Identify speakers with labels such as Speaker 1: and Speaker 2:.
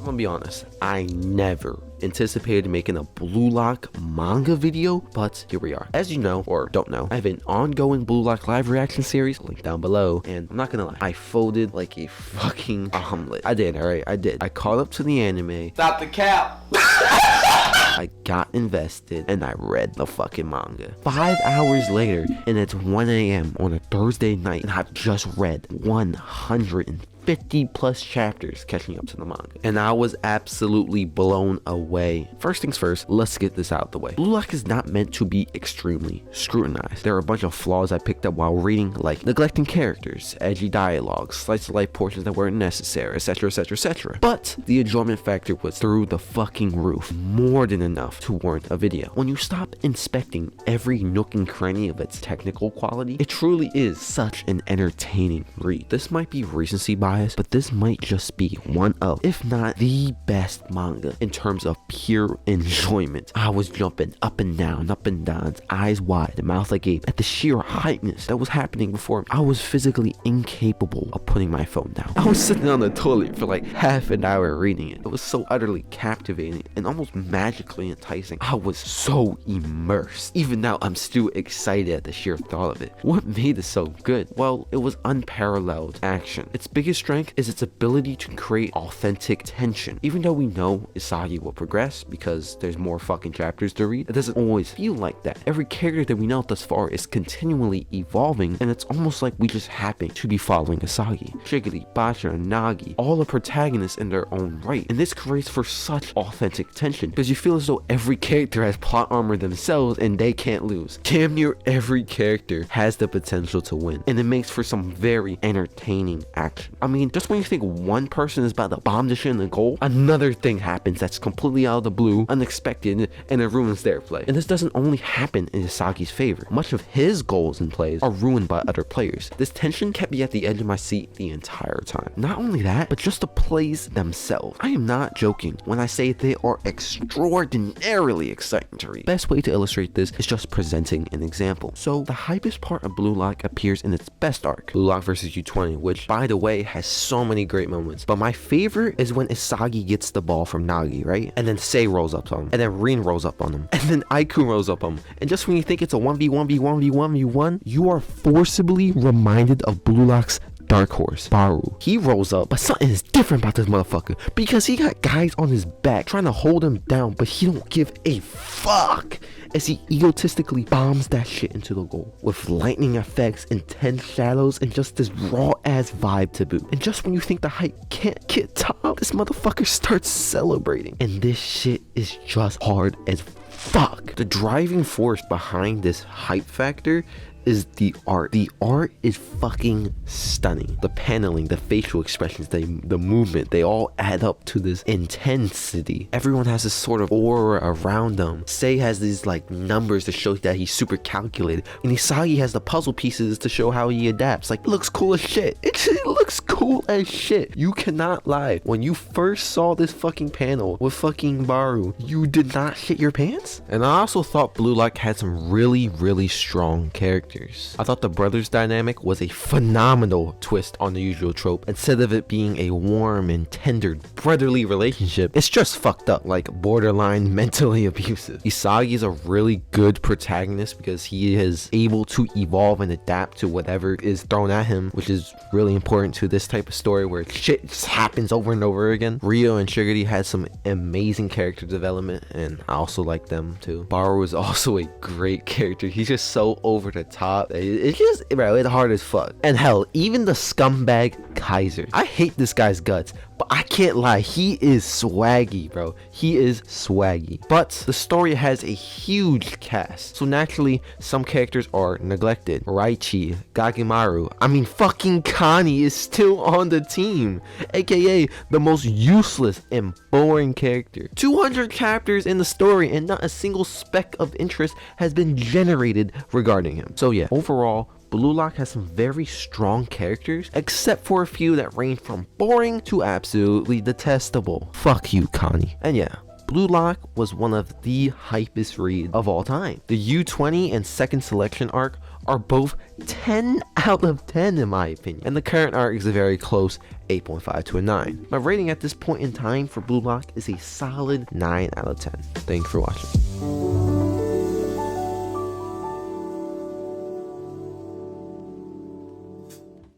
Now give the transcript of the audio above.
Speaker 1: gonna be honest, I never anticipated making a Blue Lock manga video, but here we are. As you know, or don't know, I have an ongoing Blue Lock live reaction series, link down below, and I'm not gonna lie, I folded like a fucking omelet. I did, alright, I did. I caught up to the anime.
Speaker 2: Stop the cap!
Speaker 1: I got invested and I read the fucking manga. 5 hours later, and it's 1 a.m. on a Thursday night, and I've just read 150 plus chapters catching up to the manga, and I was absolutely blown away. First things first, let's get this out of the way. Blue Lock is not meant to be extremely scrutinized. There are a bunch of flaws I picked up while reading, like neglecting characters, edgy dialogue, slice of life portions that weren't necessary, etc, etc, etc. But the enjoyment factor was through the fucking roof, more than enough to warrant a video. When you stop inspecting every nook and cranny of its technical quality, it truly is such an entertaining read. This might be recency bias, but this might just be one of, if not the best manga in terms of pure enjoyment. I was jumping up and down, eyes wide, mouth agape at the sheer hypeness that was happening before me. I was physically incapable of putting my phone down. I was sitting on the toilet for like half an hour reading it. It was so utterly captivating and almost magically enticing. I was so immersed. Even now, I'm still excited at the sheer thought of it. What made it so good? Well, it was unparalleled action. Its biggest strength is its ability to create authentic tension. Even though we know Isagi will progress because there's more fucking chapters to read, it doesn't always feel like that. Every character that we know thus far is continually evolving, and it's almost like we just happen to be following Isagi. Shigiri, Basha, and Nagi, all are protagonists in their own right, and this creates for such authentic tension because you feel as though every character has plot armor themselves and they can't lose. Damn near every character has the potential to win, and it makes for some very entertaining action. I mean, just when you think one person is about to bomb the shit in the goal, another thing happens that's completely out of the blue, unexpected, and it ruins their play. And this doesn't only happen in Isagi's favor. Much of his goals and plays are ruined by other players. This tension kept me at the edge of my seat the entire time. Not only that, but just the plays themselves. I am not joking when I say they are extraordinarily exciting to read. Best way to illustrate this is just presenting an example. So the hypest part of Blue Lock appears in its best arc, Blue Lock vs. U20, which by the way has so many great moments. But my favorite is when Isagi gets the ball from Nagi, right? And then Sei rolls up on him, and then Rin rolls up on him, and then Aiku rolls up on him. And just when you think it's a 1v1v1v1v1, you are forcibly reminded of Blue Lock's dark horse, Baru. He rolls up, but something is different about this motherfucker because he got guys on his back trying to hold him down, but he don't give a fuck as he egotistically bombs that shit into the goal with lightning effects, intense shadows, and just this raw ass vibe to boot. And just when you think the hype can't get topped, this motherfucker starts celebrating, and this shit is just hard as fuck. The driving force behind this hype factor is the art. The art is fucking stunning. The paneling, the facial expressions, the movement, they all add up to this intensity. Everyone has this sort of aura around them. Sei has these like numbers to show that he's super calculated, and Isagi has the puzzle pieces to show how he adapts. Like, it looks cool as shit. It looks cool as shit. You cannot lie. When you first saw this fucking panel with fucking Baru, you did not shit your pants. And I also thought Blue Lock had some really strong characters. I thought the brothers dynamic was a phenomenal twist on the usual trope. Instead of it being a warm and tender brotherly relationship, it's just fucked up, like borderline mentally abusive. Isagi is a really good protagonist because he is able to evolve and adapt to whatever is thrown at him, which is really important to this type of story where shit just happens over and over again. Ryo and Shigiri had some amazing character development, and I also like them too. Baru is also a great character. He's just so over the top. It's just, bro, it's hard as fuck. And hell, even the scumbag Kaiser. I hate this guy's guts, but I can't lie, he is swaggy, bro. He is swaggy. But the story has a huge cast, so naturally some characters are neglected. Raichi, Gagimaru, I mean fucking Kani is still on the team, aka the most useless and boring character. 200 chapters in the story and not a single speck of interest has been generated regarding him. So yeah, overall, Blue Lock has some very strong characters, except for a few that range from boring to absolutely detestable. Fuck you, Connie. And yeah, Blue Lock was one of the hypest reads of all time. The U20 and second selection arc are both 10 out of 10 in my opinion, and the current arc is a very close 8.5 to a 9. My rating at this point in time for Blue Lock is a solid 9 out of 10. Thanks for watching.